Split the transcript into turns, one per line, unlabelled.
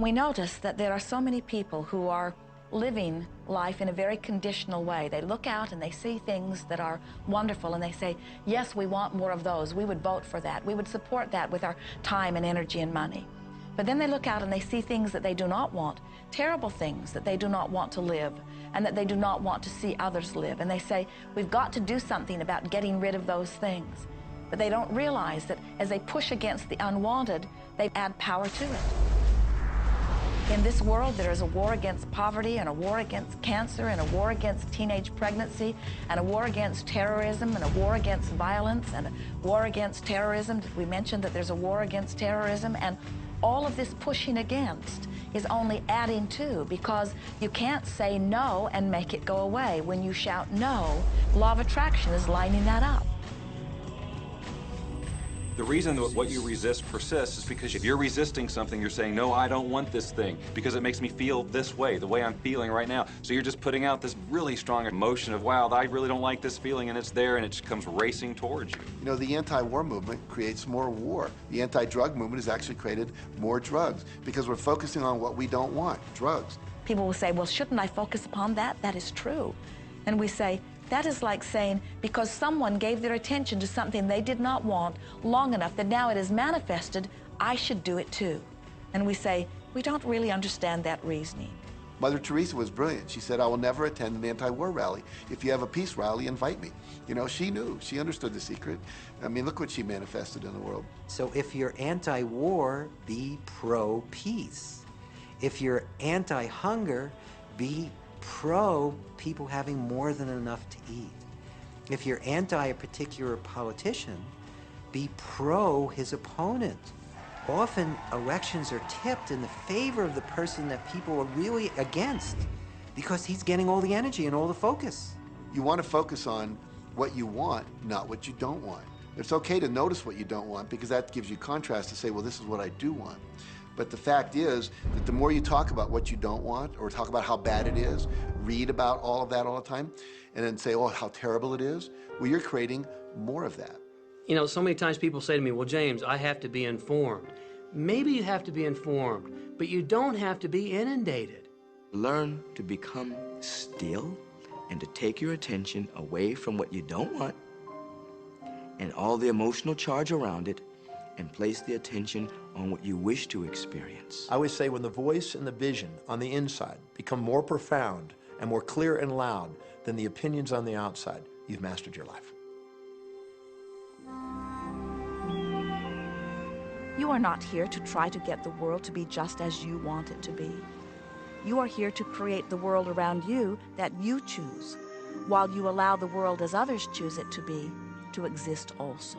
We notice that there are so many people who are living life in a very conditional way. They look out and they see things that are wonderful and they say, yes, we want more of those. We would vote for that. We would support that with our time and energy and money. But then they look out and they see things that they do not want, terrible things that they do not want to live and that they do not want to see others live. And they say, we've got to do something about getting rid of those things. But they don't realize that as they push against the unwanted, they add power to it. In this world, there is a war against poverty and a war against cancer and a war against teenage pregnancy and a war against terrorism and a war against violence and a war against terrorism. We mentioned that there's a war against terrorism, and all of this pushing against is only adding to, because you can't say no and make it go away. When you shout no, law of attraction is lining that up.
The reason that what you resist persists is because if you're resisting something, you're saying, no, I don't want this thing because it makes me feel this way, the way I'm feeling right now. So you're just putting out this really strong emotion of, wow, I really don't like this feeling, and it's there, and it just comes racing towards you.
You know, the anti-war movement creates more war. The anti-drug movement has actually created more drugs because we're focusing on what we don't want, drugs.
People will say, well, shouldn't I focus upon that? That is true. And we say, that is like saying, because someone gave their attention to something they did not want long enough that now it is manifested, I should do it too. And we say, we don't really understand that reasoning.
Mother Teresa was brilliant. She said, I will never attend an anti-war rally. If you have a peace rally, invite me. You know, she knew. She understood the secret. I mean, look what she manifested in the world.
So if you're anti-war, be pro-peace. If you're anti-hunger, be pro people having more than enough to eat. If you're anti a particular politician, be pro his opponent. Often elections are tipped in the favor of the person that people are really against because he's getting all the energy and all the focus.
You want to focus on what you want, not what you don't want. It's okay to notice what you don't want because that gives you contrast to say, well, this is what I do want. But the fact is that the more you talk about what you don't want or talk about how bad it is, read about all of that all the time, and then say, oh, how terrible it is, well, you're creating more of that.
You know, so many times people say to me, well, James, I have to be informed. Maybe you have to be informed, but you don't have to be inundated.
Learn to become still and to take your attention away from what you don't want and all the emotional charge around it, and place the attention on what you wish to experience.
I always say when the voice and the vision on the inside become more profound and more clear and loud than the opinions on the outside, you've mastered your life.
You are not here to try to get the world to be just as you want it to be. You are here to create the world around you that you choose, while you allow the world as others choose it to be, to exist also.